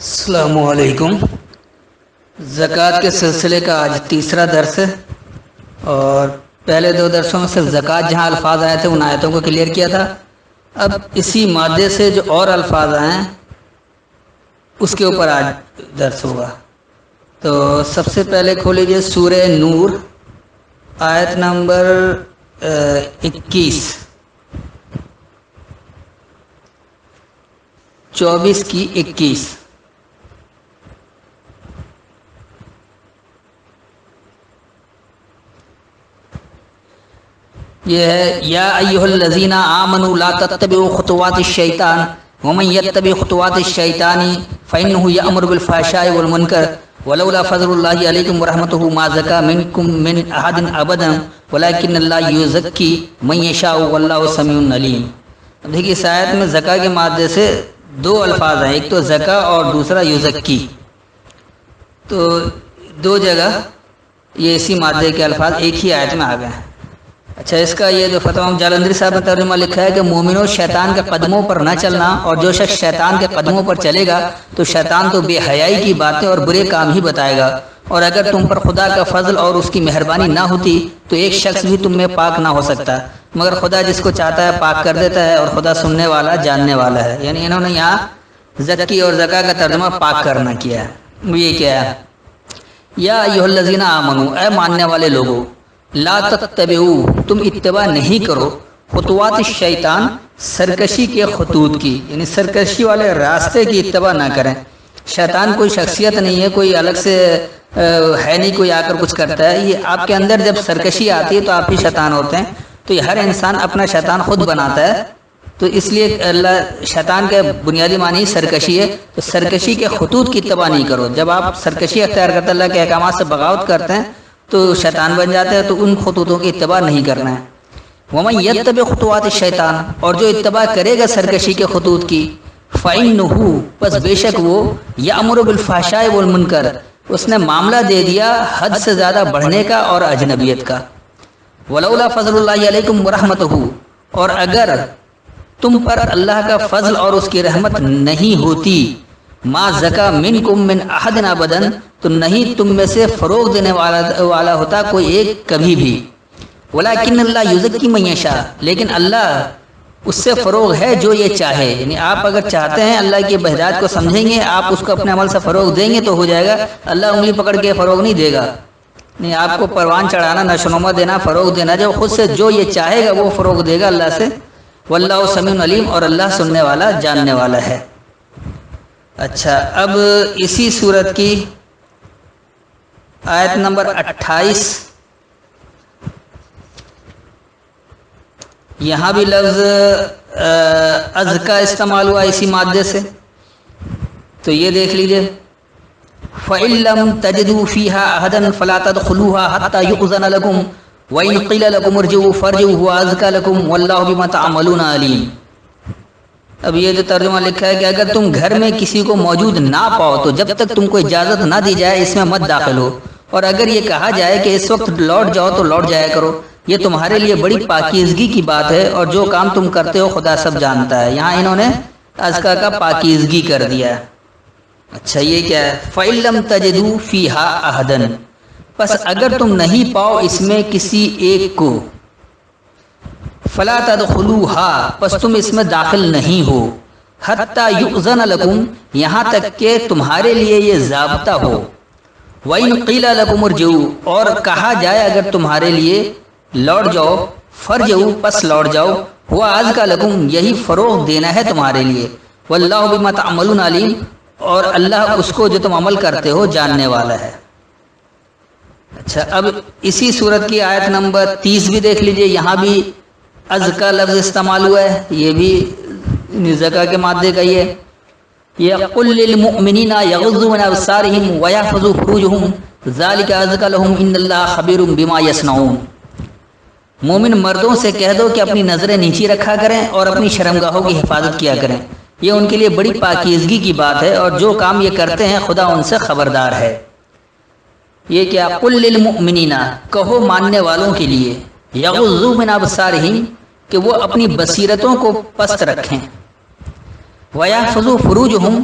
السلام علیکم۔ زکوٰۃ کے سلسلے کا آج تیسرا درس ہے، اور پہلے دو درسوں میں صرف زکوٰۃ جہاں الفاظ آئے تھے ان آیتوں کو کلیئر کیا تھا۔ اب اسی مادے سے جو اور الفاظ آئے ہیں اس کے اوپر آج درس ہوگا۔ تو سب سے پہلے کھول لیجیے سورہ نور، آیت نمبر 21، 24 کی 21۔ یہ ہے یا ایھا الذین آمنوا لا تتبعوا خطوات الشیطان ومن یتبع خطوات الشیطان فإنه یأمر بالفحشاء والمنکر ولولا فضل اللہ علیکم ورحمتہ ما زکا منکم من احد ابدا ولکن اللہ یزکی من یشاء واللہ سمیع علیم۔ دیکھیے اس آیت میں زکا کے مادے سے دو الفاظ ہیں، ایک تو زکا اور دوسرا یزکی۔ تو دو جگہ یہ اسی مادے کے الفاظ ایک ہی آیت میں آ گئے ہیں۔ اچھا، اس کا یہ جو فتح جالندری صاحب نے ترجمہ لکھا ہے کہ مومنوں شیطان کے قدموں پر نہ چلنا، اور جو شخص شیطان کے قدموں پر چلے گا تو شیطان تو بے حیائی کی باتیں اور برے کام ہی بتائے گا، اور اگر تم پر خدا کا فضل اور اس کی مہربانی نہ ہوتی تو ایک شخص بھی تم میں پاک نہ ہو سکتا، مگر خدا جس کو چاہتا ہے پاک کر دیتا ہے، اور خدا سننے والا جاننے والا ہے۔ یعنی انہوں نے یہاں زکی اور زکا کا ترجمہ پاک کرنا کیا ہے۔ یہ کیا ہے؟ یا ایھا الذین آمنوا، اے ماننے والے لوگوں، لا تتبعوا، تم اتباع نہیں کرو، خطوات الشیطان، سرکشی کے خطوط کی، یعنی سرکشی والے راستے کی اتباع نہ کریں۔ شیطان کوئی شخصیت نہیں ہے، کوئی الگ سے ہے نہیں، کوئی آ کر کچھ کرتا ہے۔ یہ آپ کے اندر جب سرکشی آتی ہے تو آپ ہی شیطان ہوتے ہیں۔ تو یہ ہر انسان اپنا شیطان خود بناتا ہے، تو اس لیے اللہ شیطان کا بنیادی معنی سرکشی ہے۔ تو سرکشی کے خطوط کی اتباع نہیں کرو۔ جب آپ سرکشی اختیار کرتے ہیں، اللہ کے احکامات سے بغاوت کرتے ہیں تو شیطان بن جاتے ہیں، تو ان خطوطوں کی اتباع نہیں کرنا ہے۔ وَمَن يَتَّبِعْ خُطُوَاتِ الشَّيْطَانِ، اور جو اتباع کرے گا سرکشی کے خطوط کی، فَإِنَّهُ، پس بے شک وہ، يَأْمُرُ بِالْفَحْشَاءِ وَالْمُنکَرِ، اس نے معاملہ دے دیا حد سے زیادہ بڑھنے کا اور اجنبیت کا۔ وَلَوْلَا فَضْلُ اللَّهِ عَلَيْكُمْ وَرَحْمَتُهُ، اور اگر تم پر اللہ کا فضل اور اس کی رحمت نہیں ہوتی، ما زکا منکم من احد ابدا، تو نہیں تم میں سے فروغ دینے والا ہوتا کوئی ایک کبھی بھی۔ ولیکن اللہ یزکی من یشاء، لیکن اللہ اس سے فروغ ہے جو یہ چاہے۔ یعنی آپ اگر چاہتے ہیں اللہ کی بہدات کو سمجھیں گے، آپ اس کو اپنے عمل سے فروغ دیں گے تو ہو جائے گا۔ اللہ انگلی پکڑ کے فروغ نہیں دے گا، نہیں، آپ کو پروان چڑھانا، نشوونما دینا، فروغ دینا، جو خود سے جو یہ چاہے گا وہ فروغ دے گا اللہ سے۔ واللہ سمیع علیم، اور اللہ سننے والا جاننے والا ہے۔ اچھا، اب اسی صورت کی آیت نمبر 28، یہاں بھی لفظ ازکا استعمال ہوا اسی مادے سے، تو یہ دیکھ لیجئے، فَإِن لَّمْ تَجِدُوا فِيهَا أَحَدًا فَلَا تَدْخُلُوهَا حَتَّى يُؤْذَنَ لَكُمْ وَإِن قِيلَ لَكُمُ ارْجِعُوا فَارْجِعُوا هُوَ أَزْكَىٰ لَكُمْ وَاللَّهُ بِمَا تَعْمَلُونَ عَلِيمٌ۔ اب یہ جو ترجمہ لکھا ہے کہ اگر تم گھر میں کسی کو موجود نہ پاؤ تو جب تک تم کو اجازت نہ دی جائے اس میں مت داخل ہو، اور اگر یہ کہا جائے کہ اس وقت لوٹ جاؤ تو لوٹ جایا کرو، یہ تمہارے لیے بڑی پاکیزگی کی بات ہے، اور جو کام تم کرتے ہو خدا سب جانتا ہے۔ یہاں انہوں نے ازکا کا پاکیزگی کر دیا ہے۔ اچھا، یہ کیا ہے؟ فَإِن لَّمْ تَجِدُوا فِيهَا أَحَدًا، پس اگر تم نہیں پاؤ اس میں کسی ایک کو، فَلَا تَدْخُلُوهَا، پس تم اس میں داخل نہیں ہو، حَتَّى يُؤْذَنَ لَكُمْ، یہاں تک کہ تمہارے لیے یہ ضابطہ ہو، وَإِن قِيلَ لَكُمُ ارْجِعُوا، اور کہا جائے اگر تمہارے لیے لوٹ جاؤ، فَارْجِعُوا، پس لوٹ جاؤ، هُوَ أَزْكَىٰ لَكُمْ، یہی فروغ دینا ہے تمہارے لیے، وَاللَّهُ بِمَا تَعْمَلُونَ عَلِيمٌ، اور اللہ اس کو جو تم عمل کرتے ہو جاننے والا ہے۔ اچھا، اب اسی صورت کی آیت نمبر 30 بھی دیکھ لیجئے، یہاں بھی ازکا لفظ استعمال ہوا ہے، یہ بھی زکا کے مادے کا ہی ہے۔ یقل للمؤمنین یغضوا من ابصارهم ویحفظوا فروجهم ذلک ازکیٰ لهم ان اللہ خبیر بما یصنعون۔ مومن مردوں سے کہہ دو کہ اپنی نظریں نیچی رکھا کریں اور اپنی شرمگاہوں کی حفاظت کیا کریں، یہ ان کے لیے بڑی پاکیزگی کی بات ہے، اور جو کام یہ کرتے ہیں خدا ان سے خبردار ہے۔ یہ کیا؟ قل للمؤمنین، کہو ماننے والوں کے لیے، یغضوا من ابصارهم، کہ وہ اپنی بصیرتوں کو پست رکھیں، وَيَحْفَظُوا فُرُوجَهُمْ،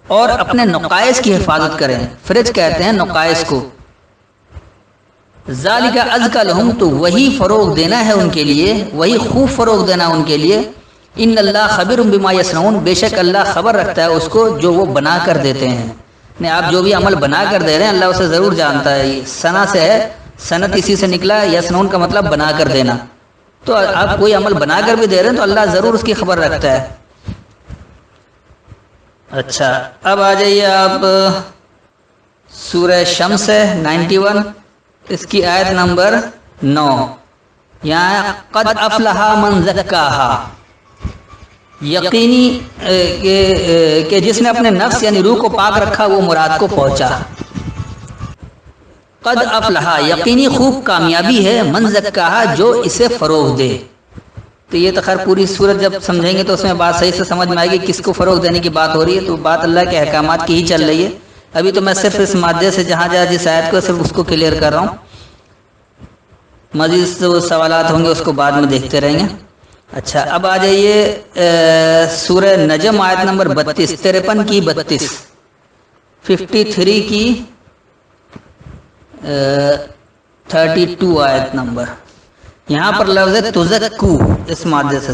اور اپنے نقائص کی حفاظت کریں. فرج کہتے ہیں نقائص کو. ذالک ازکی لہم، تو وہی فروغ دینا ہے ان کے لیے، وہی خوب فروغ دینا ان کے لیے. ان اللہ خبیر بما یصنعون، بے شک اللہ خبر رکھتا ہے اس کو جو وہ بنا کر دیتے ہیں. نہیں، آپ جو بھی عمل بنا کر دے رہے ہیں اللہ اسے ضرور جانتا ہے. ثنا سے ہے، صنعت اسی سے نکلا. یصنعون کا مطلب بنا کر دینا. تو آپ کوئی عمل بنا کر بھی دے رہے ہیں تو اللہ ضرور اس کی خبر رکھتا ہے. اچھا، اب آ جائیے آپ سورہ شمس ہے 91، اس کی آیت نمبر 9. یہاں قد افلح من زکاہا، یقینی کہ جس نے اپنے نفس یعنی روح کو پاک رکھا وہ مراد کو پہنچا. قد افلح، یقینی خوب کامیابی ہے، من زکاہا، جو اسے فروغ دے. تو یہ تو خیر پوری صورت جب سمجھیں گے تو اس میں بات صحیح سے سمجھ میں آئے گی کس کو فروغ دینے کی بات ہو رہی ہے. تو بات اللہ کے احکامات کی ہی چل رہی ہے. ابھی تو میں صرف اس مادے سے جہاں جس آیت کو صرف اس کو کلیئر کر رہا ہوں. مزید سوالات ہوں گے اس کو بعد میں دیکھتے رہیں گے. اچھا، اب آ جائیے سورہ نجم آیت نمبر 32، 53 کی 32، 53 کی 32 آیت نمبر. یہاں پر لفظ ہے تزکو، اس مادے سے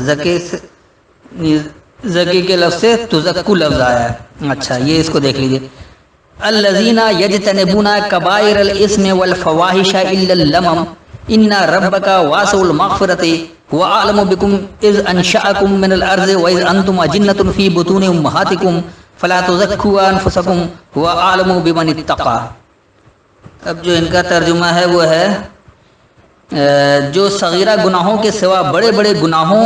زکی کے لفظ سے تزکو لفظ آیا ہے. اچھا، یہ اس کو دیکھ لیجیے. الذین یجتنبون کبائر الاسم والفواحش الا اللمم ان ربک واسع المغفرۃ وأعلم بكم اذ انشأکم من الارض واذ انتم اجنة فی بطون امہاتکم فلا تزکوا انفسکم وأعلم بمن اتقى. اب جو ان کا ترجمہ ہے وہ ہے جو صغیرہ گناہوں کے سوا بڑے بڑے گناہوں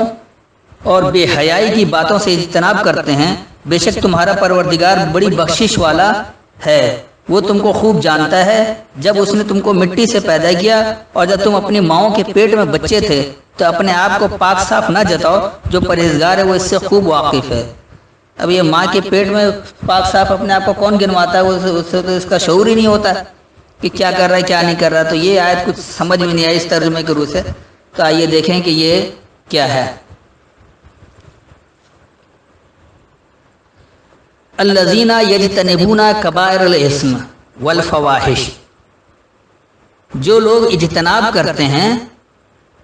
اور بے حیائی کی باتوں سے اجتناب کرتے ہیں، بے شک تمہارا پروردگار بڑی بخشش والا ہے، وہ تم کو خوب جانتا ہے. جب اس نے تم کو مٹی سے پیدا کیا اور جب تم اپنی ماؤں کے پیٹ میں بچے تھے تو اپنے آپ کو پاک صاف نہ جتاؤ، جو پرہیزگار ہے وہ اس سے خوب واقف ہے. اب یہ ماں کے پیٹ میں پاک صاف اپنے آپ کو کون گنواتا ہے؟ اس سے تو اس کا شعور ہی نہیں ہوتا کہ کیا کر رہا ہے کیا نہیں کر رہا. تو یہ آیت کچھ سمجھ میں نہیں آئی اس ترجمے کے روح سے. تو آئیے دیکھیں کہ یہ کیا ہے. الذین یجتنبون کبائر الاسم والفواحش، جو لوگ اجتناب کرتے ہیں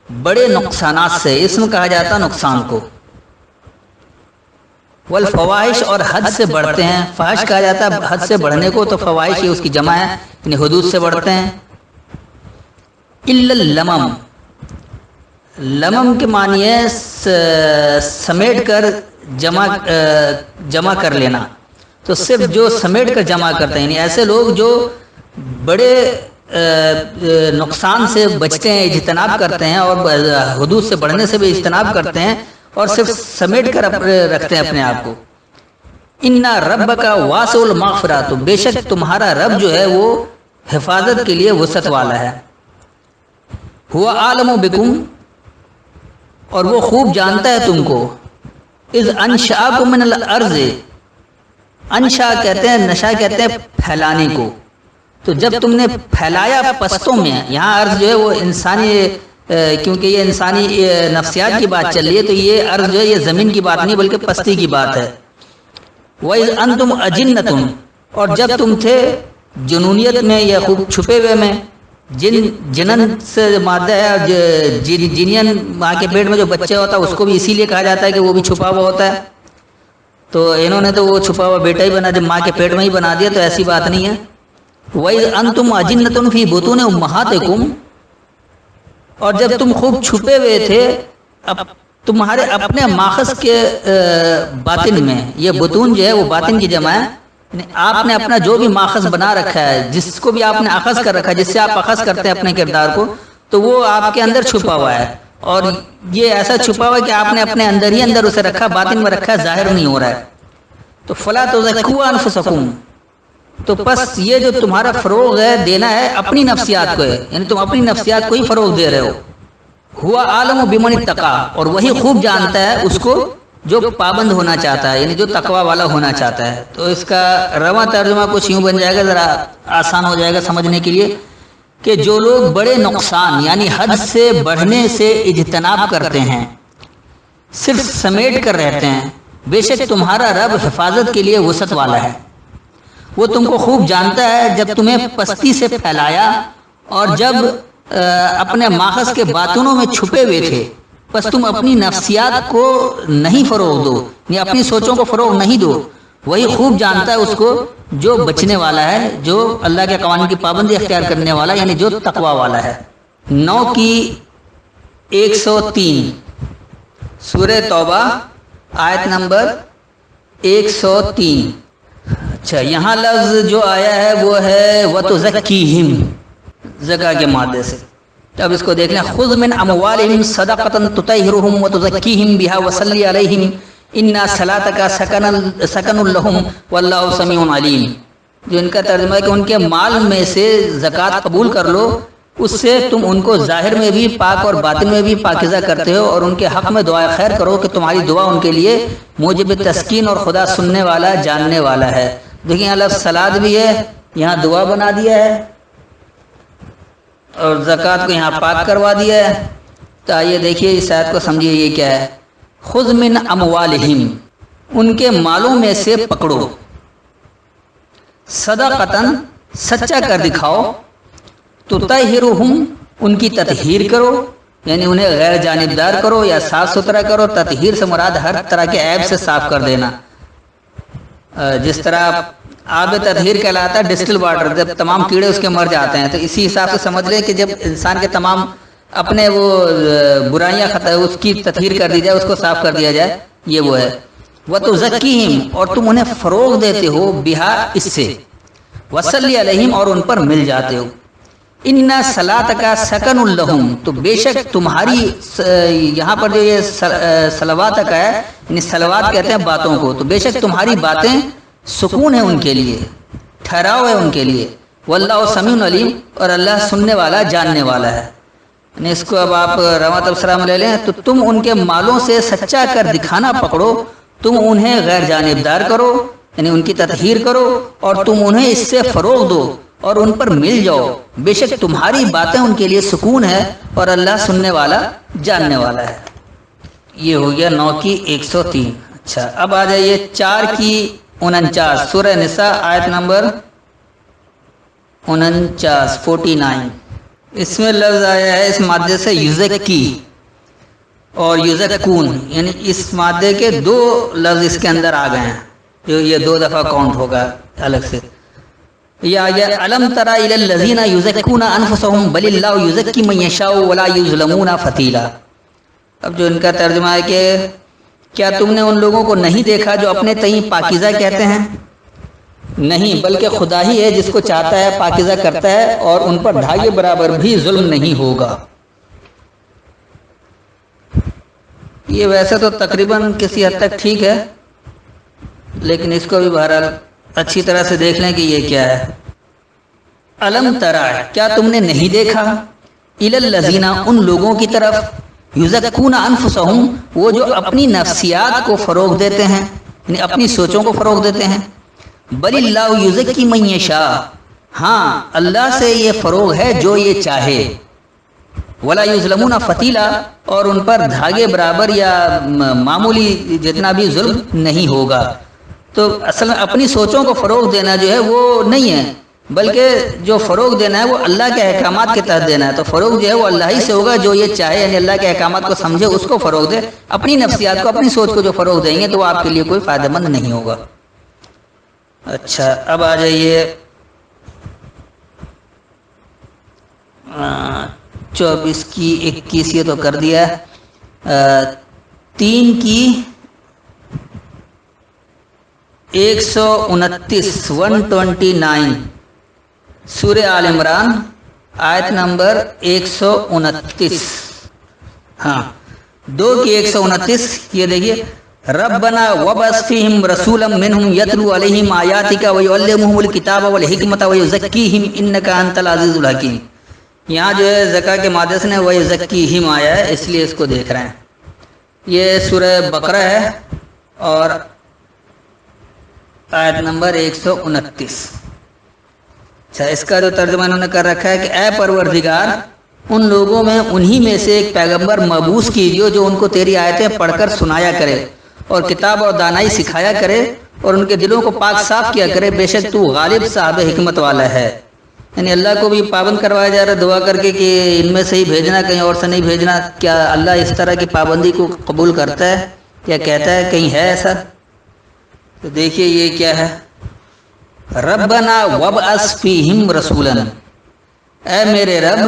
بڑے نقصانات سے، اسم کہا جاتا نقصان کو، والفواحش اور حد سے بڑھتے ہیں. فحش کہا جاتا ہے حد سے بڑھنے کو، تو فواحش یہ اس کی جمع ہے، یعنی حدود سے بڑھتے ہیں. الا اللمم، لمم کے معنی ہے سمیٹ کر جمع کر لینا. تو صرف جو سمیٹ کر جمع کرتے ہیں، یعنی ایسے لوگ جو بڑے نقصان سے بچتے ہیں، اجتناب کرتے ہیں، اور حدود سے بڑھنے سے بھی اجتناب کرتے ہیں، اور صرف سمیٹ کر رکھتے ہیں اپنے آپ کو. ان ربک واسع المغفرۃ، بے شک تمہارا رب جو ہے وہ حفاظت کے لیے وسعت والا ہے. هو اعلم بکم، اور وہ خوب جانتا ہے تم کو. اذ انشأکم من الارض، انشا کہتے ہیں، نشا کہتے ہیں پھیلانے کو. تو جب تم نے پھیلایا پستوں میں، یہاں ارض جو ہے وہ انسانی، کیونکہ یہ انسانی نفسیات کی بات چل رہی ہے، تو یہ ارض جو ہے یہ زمین کی بات نہیں بلکہ پستی کی بات ہے. وَإِذْ أَنْتُمْ أَجِنَّةٌ، اور جب تم تھے جنونیت میں یا خوب چھپے ہوئے میں، جنن سے مادہ ہے، اور جنین ماں کے پیٹ میں جو بچہ ہوتا ہے اس کو بھی اسی لیے کہا جاتا ہے کہ وہ بھی چھپا ہوا ہوتا ہے. تو انہوں نے تو وہ چھپا ہوا بیٹا ہی بنا، جب ماں کے پیٹ میں ہی بنا دیا، تو ایسی بات نہیں ہے. وَإِذْ أَنْتُمْ أَجِنَّةٌ فِي بُطُونِ أُمَّهَاتِكُمْ، اور جب تم خوب چھپے ہوئے تھے تمہارے اپنے ماخذ کے باطن میں. یہ بطون جو ہے وہ باطن کی جمع ہے، آپ نے اپنا جو بھی ماخذ بنا رکھا ہے، جس کو بھی آپ نے اخذ کر رکھا ہے، جس سے آپ اخذ کرتے ہیں اپنے کردار کو، تو وہ آپ کے اندر چھپا ہوا ہے. اور یہ ایسا چھپا ہوا ہے کہ آپ نے اپنے اندر ہی اندر اسے رکھا، باطن میں رکھا ہے، ظاہر نہیں ہو رہا ہے. تو فلا تزکوا انفسکم، تو پس یہ جو تمہارا فروغ ہے دینا ہے اپنی نفسیات کو ہے، یعنی تم اپنی نفسیات کو ہی فروغ دے رہے ہو. ہوا عالم بمن اتقى، اور وہی خوب جانتا ہے اس کو جو پابند ہونا چاہتا ہے، یعنی جو تقوی والا ہونا چاہتا ہے. تو اس کا رواں ترجمہ کچھ یوں بن جائے گا، ذرا آسان ہو جائے گا سمجھنے کے لیے، کہ جو لوگ بڑے نقصان یعنی حد سے بڑھنے سے اجتناب کرتے ہیں، صرف سمیٹ کر رہتے ہیں، بے شک تمہارا رب حفاظت کے لیے وسعت والا ہے. وہ تم کو خوب جانتا ہے جب تمہیں پستی سے پھیلایا اور جب اپنے ماخذ کے باطنوں میں چھپے ہوئے تھے، بس تم اپنی نفسیات کو نہیں فروغ دو یا اپنی سوچوں کو فروغ نہیں دو، وہی خوب جانتا ہے اس کو جو بچنے والا ہے، جو اللہ کے قوانین کی پابندی اختیار کرنے والا، یعنی جو تقوی والا ہے۔ 9 کی 103 سورہ توبہ آیت نمبر 103۔ اچھا، یہاں لفظ جو آیا ہے وہ ہے وَتُزَكِّيهِمْ، زکا کے مادے سے۔ اب اس کو دیکھ لیں، خُذْ مِنْ أَمْوَالِهِمْ صَدَقَةً تُطَهِّرُهُمْ وَتُزَكِّيهِمْ بِهَا وَصَلِّ عَلَيْهِمْ إِنَّ صَلَاتَكَ سَكَنٌ لَهُمْ وَاللَّهُ سَمِيعٌ عَلِيمٌ۔ جو ان کا ترجمہ ہے کہ ان کے مال میں سے زکوٰۃ قبول کر لو، اس سے تم ان کو ظاہر میں بھی پاک اور باطن میں بھی پاکیزہ کرتے ہو، اور ان کے حق میں دعائے خیر کرو کہ تمہاری دعا ان کے لیے موجب تسکین اور خدا سننے والا جاننے والا ہے۔ دیکھیں یہاں لفظ سلاد بھی ہے، یہاں دعا بنا دیا ہے، اور زکوٰۃ کو یہاں پاک کروا دیا ہے۔ تو آئیے دیکھیے اس آیت کو سمجھیے، یہ کیا ہے؟ خُذْ مِنْ أَمْوَالِهِمْ، ان کے مالوں میں سے پکڑو، صدقتاً سچا کر دکھاؤ، تطہرہم ان کی تطہیر کرو، یعنی انہیں غیر جانبدار کرو یا صاف ستھرا کرو۔ تطہیر سے مراد ہر طرح کے عیب سے صاف کر دینا، جس طرح آب تطہیر کہلاتا ہے ڈسٹل واٹر، جب تمام کیڑے اس کے مر جاتے ہیں، تو اسی حساب سے سمجھ لیں کہ جب انسان کے تمام اپنے وہ برائیاں اس کی تطہیر کر دی جائے، اس کو صاف کر دیا جائے، یہ وہ ہے۔ وَتُزَكِّيهِمْ، اور تم انہیں فروغ دیتے ہو، بِهَا، اس سے، وَصَلِّ عَلَيْهِمْ، اور ان پر مل جاتے ہو۔ اِنَّ صَلَاتَكَ سَكَنٌ لَهُمْ، تو بے شک تمہاری، یہاں پر جو یہ صلوات کا ہے، یعنی صلوات کہتے ہیں باتوں کو، تو بے شک تمہاری باتیں سکون ہے ان کے لیے، ٹھہراؤ ہے ان کے لیے۔ واللہ سمیع علیم، اور اللہ سننے والا جاننے والا ہے۔ یعنی اس کو اب آپ رواں تبصرہ میں لے لیں تو تم ان کے مالوں سے سچا کر دکھانا پکڑو، تم انہیں غیر جانبدار کرو، یعنی ان کی تطہیر کرو، اور تم انہیں اس سے فروغ دو اور ان پر مل جاؤ، بے شک تمہاری باتیں ان کے لیے سکون ہے، اور اللہ سننے والا جاننے والا ہے۔ یہ ہو گیا 9 کی 103۔ اچھا، اب آ جائیے 4 کی 49 سورہ نساء آیت نمبر 49 49۔ اس میں لفظ آیا ہے اس مادے سے یزکی اور یزکون، یعنی اس مادے کے 2 لفظ اس کے اندر آ گئے ہیں، جو یہ 2 دفعہ کاؤنٹ ہوگا الگ سے۔ یہ آ گیا الم تری الی الذین یزکون انفسهم بل اللہ یزکی من یشاء ولا یظلمون فتیلا۔ اب جو ان کا ترجمہ ہے کہ کیا تم نے ان لوگوں کو نہیں دیکھا جو اپنے تئیں پاکیزہ کہتے ہیں؟ نہیں، بلکہ خدا ہی ہے جس کو چاہتا ہے پاکیزہ کرتا ہے، اور ان پر ڈھائی برابر بھی ظلم نہیں ہوگا۔ یہ ویسے تو تقریباً کسی حد تک ٹھیک ہے، لیکن اس کو بھی بہرحال اچھی طرح سے دیکھ لیں کہ یہ کیا ہے۔ الم تری، کیا تم نے نہیں دیکھا، الی الذین، ان لوگوں کی طرف، یزکون انفسہم، وہ جو اپنی نفسیات کو فروغ دیتے ہیں، یعنی اپنی سوچوں کو فروغ دیتے ہیں۔ بل اللہ یزکی من یشاء، ہاں اللہ سے یہ فروغ ہے جو یہ چاہے۔ ولا یظلمون فتیلا، اور ان پر دھاگے برابر یا معمولی جتنا بھی ظلم نہیں ہوگا۔ تو اصل میں اپنی سوچوں کو فروغ دینا جو ہے وہ نہیں ہے، بلکہ جو فروغ دینا ہے وہ اللہ کے احکامات کے تحت دینا ہے۔ تو فروغ جو ہے وہ اللہ ہی سے ہوگا، جو یہ چاہے، یعنی اللہ کے احکامات کو سمجھے اس کو فروغ دے۔ اپنی نفسیات کو، اپنی سوچ کو جو فروغ دیں گے تو وہ آپ کے لیے کوئی فائدہ مند نہیں ہوگا۔ اچھا، اب آ جائیے 24 کی 21، یہ تو کر دیا ہے۔ 3 کی 129 129 سورہ آل عمران آیت نمبر 129۔ ہاں، 2 کی 129، یہ دیکھیے، ربنا وابعث فیہم رسولا منہم یتلو علیہم آیاتک ویعلمہم الکتاب والحکمت ویزکیہم انک انت العزیز الحکیم۔ یہاں جو ہے زکا کے مادے سے ویزکیہم آیا ہے، اس لیے اس کو دیکھ رہے ہیں۔ یہ سورہ بقرہ ہے اور آیت نمبر 129۔ اچھا، اس کا جو ترجمہ انہوں نے کر رکھا ہے کہ اے پروردگار، ان لوگوں میں انہی میں سے ایک پیغمبر مبعوث کیجیے جو ان کو تیری آیتیں پڑھ کر سنایا کرے اور کتاب اور دانائی سکھایا کرے اور ان کے دلوں کو پاک صاف کیا کرے، بے شک تو غالب صاحب حکمت والا ہے۔ یعنی اللہ کو بھی پابند کروایا جا رہا ہے دعا کر کے کہ ان میں سے ہی بھیجنا، کہیں اور سے نہیں بھیجنا۔ کیا اللہ اس طرح کی پابندی کو قبول کرتا ہے یا کہتا ہے کہیں ہے ایسا؟ تو دیکھیے یہ کیا ہے، ربنا وابعث فیہم رسولا، اے میرے رب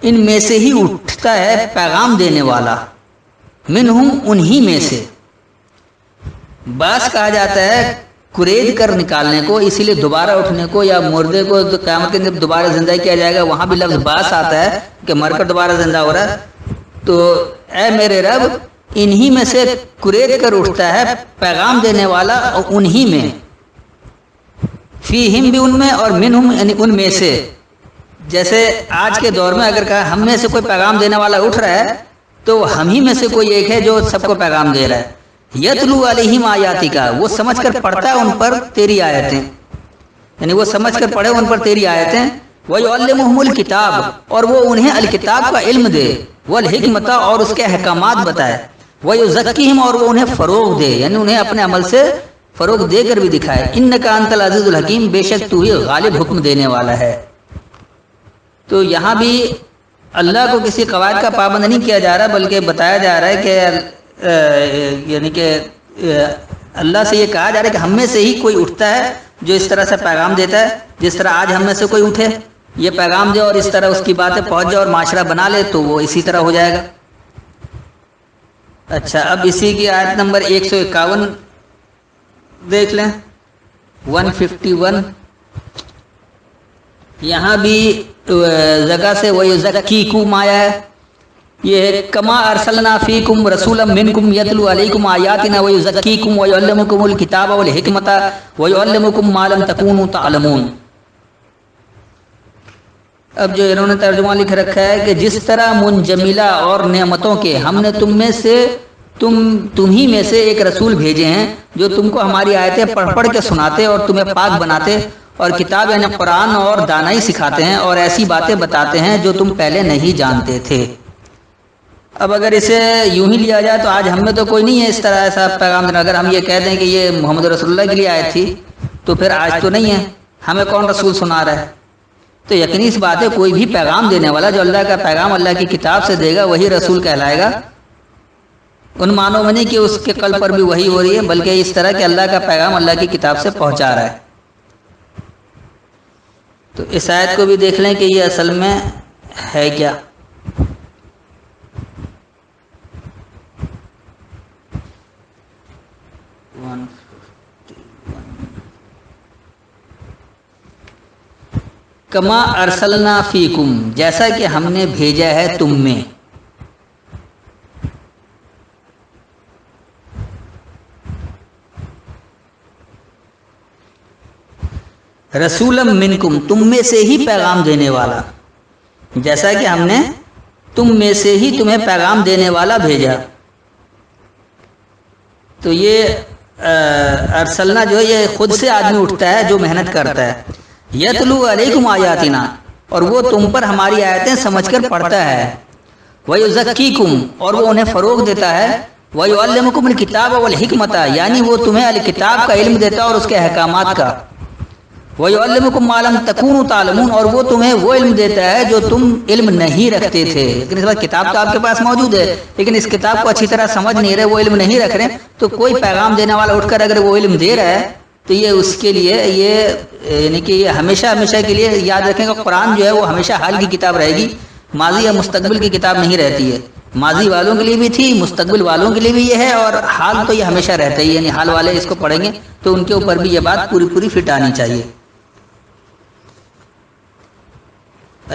ان میں سے ہی اٹھتا ہے پیغام دینے والا، منہم انہی میں سے۔ باس کہا جاتا ہے کریج کر نکالنے کو، اسی لیے دوبارہ اٹھنے کو، یا مردے کو قیامت کے دن دوبارہ زندہ کیا جائے گا، وہاں بھی لفظ باس آتا ہے کہ مر کر دوبارہ زندہ ہو رہا ہے۔ تو اے میرے رب انہی میں سے کریج کر اٹھتا ہے پیغام دینے والا، اور انہی میں، فیہم بھی ان میں، اور منہم یعنی ان میں سے۔ جیسے آج کے دور میں اگر کہا ہم میں سے کوئی پیغام دینے والا اٹھ رہا ہے تو ہم ہی میں سے کوئی ایک ہے جو سب کو پیغام دے رہا ہے۔ یتلو علیہم آیاتک، وہ سمجھ کر پڑھتا ہے ان پر تیری آیتیں، یعنی وہ سمجھ کر پڑھے ان پر تیری آیتیں۔ وَيُعَلِّمُهُمُ الْكِتَابَ، اور وہ انہیں الکتاب کا علم دے، والحکمت، اور اس کے احکامات بتائے، وَيُزَكِّهِمْ، اور وہ انہیں فروغ دے، یعنی انہیں اپنے عمل سے فروغ دے کر بھی دکھائے۔ اِنَّكَ أَنْتَ الْعَزِيزُ الْحَكِيمُ، بے شک تو ہی غالب حکم دینے والا ہے۔ تو یہاں بھی اللہ کو کسی قواعد کا پابند نہیں کیا جا رہا، بلکہ بتایا جا رہا ہے کہ یعنی کہ اللہ سے یہ کہا جا رہا ہے کہ ہم میں سے ہی کوئی اٹھتا ہے جو اس طرح سے پیغام دیتا ہے، جس طرح آج ہم میں سے کوئی اٹھے یہ پیغام دے اور اس طرح اس کی باتیں پہنچ جائے اور معاشرہ بنا لے، تو وہ اسی طرح ہو جائے گا۔ اچھا، اب اسی کی آیت نمبر 151 دیکھ لیں، 151۔ یہاں بھی جگہ سے وَيُزَكِّيكُمْ آیا ہے، یہ ہے کما ارسلنا فیکم رسولا منکم یتلو علیکم آیاتنا ویزکیکم ویعلمکم الکتاب والحکمت ویعلمکم ما لم تکونوا تعلمون۔ اب جو انہوں نے ترجمہ لکھ رکھا ہے کہ جس طرح منجملہ اور نعمتوں کے ہم نے تم ہی میں سے ایک رسول بھیجے ہیں جو تم کو ہماری آیتیں پڑھ پڑھ کے سناتے اور تمہیں پاک بناتے، اور کتاب یعنی قرآن اور دانائی سکھاتے ہیں، اور ایسی باتیں بتاتے ہیں جو تم پہلے نہیں جانتے تھے۔ اب اگر اسے یوں ہی لیا جائے تو آج ہم میں تو کوئی نہیں ہے اس طرح ایسا پیغام دینا۔ اگر ہم یہ کہہ دیں کہ یہ محمد رسول اللہ کے لیے آیت تھی تو پھر آج تو نہیں ہے، ہمیں کون رسول سنا رہا ہے؟ تو یقینی اس بات ہے کوئی بھی پیغام دینے والا جو اللہ کا پیغام اللہ کی کتاب سے دے گا وہی رسول کہلائے گا۔ ان معنوں میں نہیں کہ اس کے قلب پر بھی وہی ہو رہی ہے، بلکہ اس طرح کہ اللہ کا پیغام اللہ کی کتاب سے پہنچا رہا ہے۔ تو اس آیت کو بھی دیکھ لیں کہ یہ اصل میں ہے کیا۔ کما ارسلنا فیکم، جیسا کہ ہم نے بھیجا ہے تم میں۔ رسولا منکم، تم میں سے ہی پیغام دینے والا، جیسا کہ ہم نے تم میں سے ہی تمہیں پیغام دینے والا بھیجا۔ تو یہ ارسلنا جو ہے یہ خود سے آدمی اٹھتا ہے جو محنت کرتا ہے۔ یتلو علیکم آیاتنا، اور وہ تم پر ہماری آیتیں سمجھ کر پڑھتا ہے۔ ویزکیکم، اور وہ انہیں فروغ دیتا ہے۔ ویعلمکم الکتاب والحکمت، یعنی وہ تمہیں الکتاب کا علم دیتا ہے اور اس کے احکامات کا۔ وَيُعَلِّمُكُمْ مَا لَمْ تَكُونُوا تَعْلَمُونَ، اور وہ تمہیں وہ علم دیتا ہے جو تم علم نہیں رکھتے تھے۔ لیکن اس بات کتاب تو آپ کے پاس موجود ہے، لیکن اس کتاب کو اچھی طرح سمجھ نہیں رہے، وہ علم نہیں رکھ رہے، تو کوئی پیغام دینے والا اٹھ کر اگر وہ علم دے رہا ہے تو یہ اس کے لیے یہ یعنی کہ یہ ہمیشہ ہمیشہ کے لیے یاد رکھیں کہ قرآن جو ہے وہ ہمیشہ حال کی کتاب رہے گی، ماضی یا مستقبل کی کتاب نہیں رہتی ہے۔ ماضی والوں کے لیے بھی تھی، مستقبل والوں کے لیے بھی یہ ہے، اور حال تو یہ ہمیشہ رہتا ہی، یعنی حال والے اس کو پڑھیں گے تو ان کے اوپر بھی یہ بات پوری پوری فٹ آنی چاہیے۔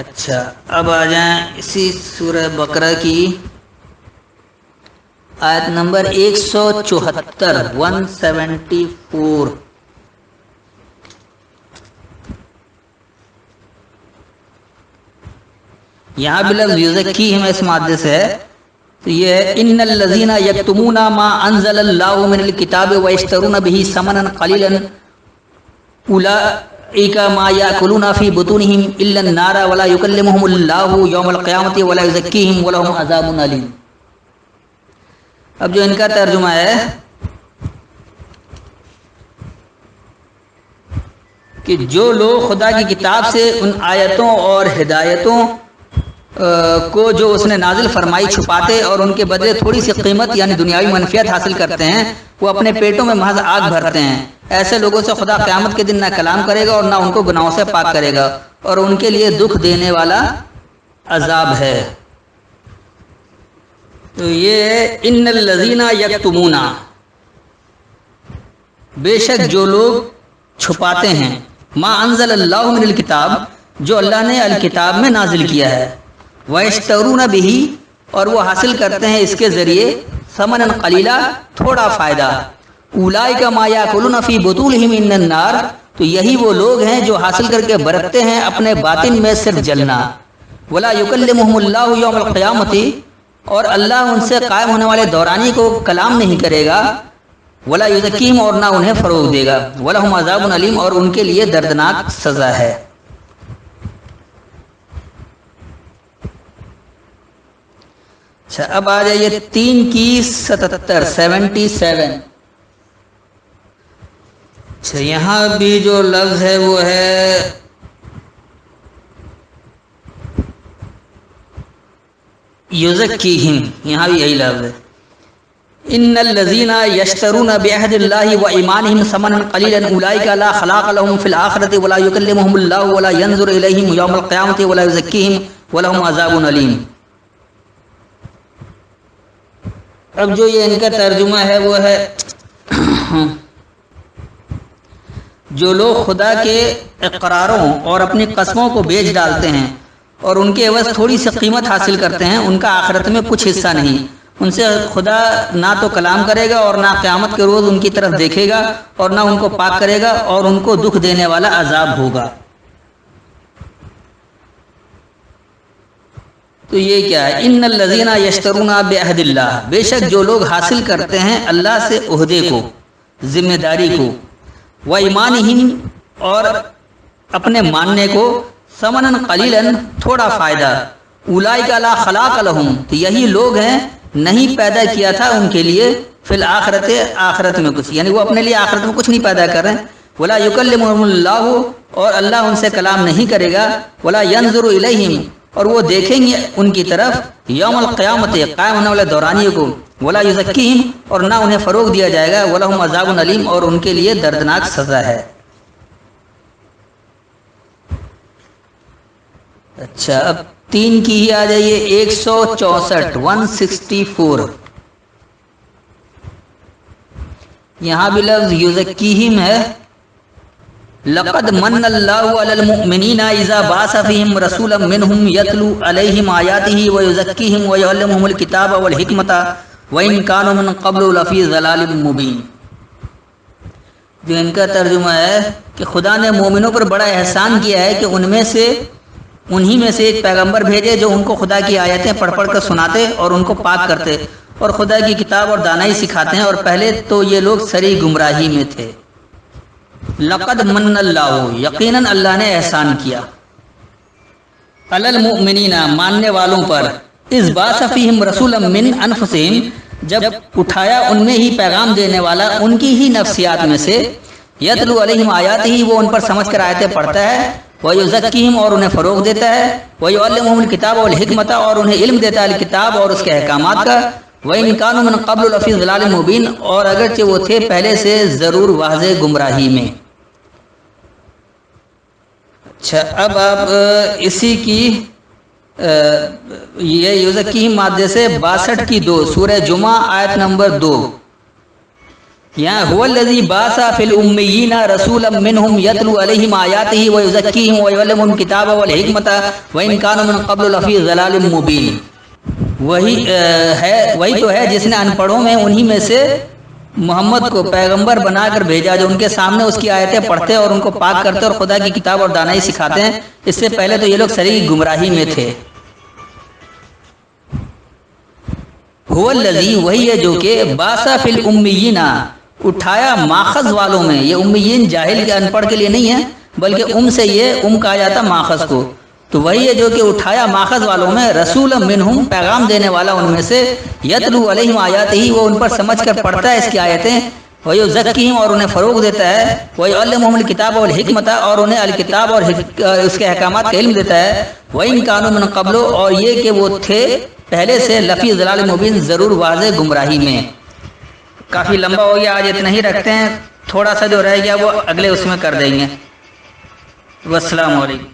اچھا، اب آ جائیں اسی سورہ بقرہ کی آیت نمبر 174، 174۔ یہاں بھی لفظ یزکیہم اس مادے سے ہے، تو یہ ہے ان الذین یکتمون ما انزل اللہ من الکتاب ویشترون بہ ثمنا قلیلا اولئک ما یاکلون فی بطونہم الا النار ولا یکلمہم اللہ یوم القیامۃ ولا یزکیہم ولہم عذاب علیم۔ اب جو ان کا ترجمہ ہے کہ جو لوگ خدا کی کتاب سے ان آیتوں اور ہدایتوں کو جو اس نے نازل فرمائی چھپاتے اور ان کے بدلے تھوڑی سی قیمت یعنی دنیاوی منفیت حاصل کرتے ہیں، وہ اپنے پیٹوں میں محض آگ بھرتے ہیں۔ ایسے لوگوں سے خدا قیامت کے دن نہ کلام کرے گا اور نہ ان کو گناہوں سے پاک کرے گا، اور ان کے لیے دکھ دینے والا عذاب ہے۔ تو یہ ان الذین یکتمون، بے شک جو لوگ چھپاتے ہیں، ما انزل اللہ من الکتاب، جو اللہ نے الکتاب میں نازل کیا ہے، وَيَشْتَرُونَ بِهِ، اور وہ حاصل کرتے ہیں اس کے ذریعے ثمنا قلیلا، تھوڑا فائدہ، اولئک ما یاکلون فی بطونہم من النار، تو یہی وہ لوگ ہیں جو حاصل کر کے برتتے ہیں اپنے باطن میں صرف جلنا، ولا یکلمہم اللہ یوم القیامۃ، اور اللہ ان سے قائم ہونے والے دورانی کو کلام نہیں کرے گا، ولا یزکیہم، اور نہ انہیں فروغ دے گا، ولہم عذاب علیم، اور ان کے لیے دردناک سزا ہے۔ اچھا، اب آ جائیے 3 کی 77۔ اچھا، یہاں بھی جو لفظ ہے وہ ہے یزکیہم، یہاں بھی یہی لفظ ہے، ان الذین یشترون بعہد اللہ وایمانہم ثمنا قلیلا اولئک لا خلاق لهم فی الآخرۃ ولا یکلمہم اللہ ولا ینظر الیہم یوم القیامۃ ولا یزکیہم ولہم عذاب علیم۔ اب جو یہ ان کا ترجمہ ہے وہ ہے جو لوگ خدا کے اقراروں اور اپنی قسموں کو بیچ ڈالتے ہیں اور ان کے عوض تھوڑی سی قیمت حاصل کرتے ہیں، ان کا آخرت میں کچھ حصہ نہیں، ان سے خدا نہ تو کلام کرے گا اور نہ قیامت کے روز ان کی طرف دیکھے گا اور نہ ان کو پاک کرے گا، اور ان کو دکھ دینے والا عذاب ہوگا۔ تو یہ کیا ہے؟ ان الذین یشترون بعہد اللہ، بے شک جو لوگ حاصل کرتے ہیں اللہ سے عہدے کو، ذمہ داری کو، وایمانہم، اور اپنے ماننے کو، ثمنا قلیلا، تھوڑا فائدہ، اولئک لا خلاق لہم، تو یہی لوگ ہیں نہیں پیدا کیا تھا ان کے لیے، فی الآخرۃ، آخرت میں کچھ، یعنی وہ اپنے لیے آخرت میں کچھ نہیں پیدا کر رہے ہیں، ولا یکلمہم اللہ، اور اللہ ان سے کلام نہیں کرے گا، ولا ینظر الیہم، اور وہ دیکھیں گے ان کی طرف یوم القیامت، قائم ہونے والے دورانیے کو، ولا یزکیہم، اور نہ انہیں فروغ دیا جائے گا، ولہم عذاب علیم، اور ان کے لیے دردناک سزا ہے۔ اچھا، اب 3 کی ہی آ جائیے 164، 164۔ یہاں بھی لفظ یزکیہم ہے، لقد من اللہ علی المؤمنین اذا بعث فیہم رسولا منہم یتلو علیہم آیاتہ ویزکیہم ویعلمہم الکتاب والحکمۃ وان کانوا من قبل لفی ضلال مبین۔ جو ان کا ترجمہ ہے کہ خدا نے مومنوں پر بڑا احسان کیا ہے کہ انہی میں سے ایک پیغمبر بھیجے جو ان کو خدا کی آیتیں پڑھ پڑھ کر سناتے اور ان کو پاک کرتے اور خدا کی کتاب اور دانائی سکھاتے ہیں، اور پہلے تو یہ لوگ سری گمراہی میں تھے۔ لقد من اللہ، یقیناً اللہ نے احسان کیا، علی المؤمنین، ماننے والوں پر، اذ بعث فیہم رسولا من انفسہم، جب اٹھایا ان میں ہی پیغام دینے والا ان کی ہی نفسیات میں سے، یتلو علیہم آیاتہ، وہ ان پر سمجھ کر آیتیں پڑھتا ہے، ویزکیہم، اور انہیں فروغ دیتا ہے، ویعلمہم الکتاب والحکمۃ، اور انہیں علم دیتا ہے الکتاب اور اس کے احکامات کا، وَإِن كَانُوا مِن قَبْلُ لَفِي ضَلَالٍ مُبِينٍ، اور اگرچہ وہ تھے پہلے سے ضرور واضح گمراہی میں۔ اچھا، اب آپ اسی کی یہ یزکیہم مادے سے 62 کی 2، سورہ جمعہ آیت نمبر 2، یہاں هو الذی بعث فی الامیین رسولا منہم یتلو علیہم آیاتہ ویزکیہم ویعلمہم الکتاب والحکمۃ وان کانوا من قبل لفی ضلال مبین۔ وہی تو ہے جس نے ان پڑھوں میں انہی میں سے محمد کو پیغمبر بنا کر بھیجا، جو ان کے سامنے اس کی آیتیں پڑھتے اور ان کو پاک کرتے اور خدا کی کتاب اور دانائی سکھاتے ہیں، اس سے پہلے تو یہ لوگ سری گمراہی میں تھے۔ هو الذی، وہی ہے جو کہ بعث فی الامیین، اٹھایا ماخذ والوں میں، یہ امیین جاہل کے ان پڑھ کے لیے نہیں ہے بلکہ سے یہ کہا جاتا ماخذ کو، تو وہی ہے جو کہ اٹھایا ماخذ والوں میں، رسول منہم، پیغام دینے والا ان میں سے، یتلو علیہم آیاتہ، وہ ان پر سمجھ کر پڑھتا ہے اس کی آیتیں، وَيُزَكِّيهِمْ اور انہیں فروغ دیتا ہے، وَيُعَلِّمُهُمُ الْكِتَابَ وَالْحِکْمَةَ اور انہیں الکتاب اور اس کے احکامات کا علم دیتا ہے، وَإِنْ كَانُوا مِنْ قَبْلُ اور یہ کہ وہ تھے پہلے سے لفی ضلال مبین ضرور واضح گمراہی میں۔ کافی لمبا ہو گیا، آج اتنا ہی رکھتے ہیں، تھوڑا سا جو رہ گیا وہ اگلے اس میں کر دیں گے۔ والسلام علیکم۔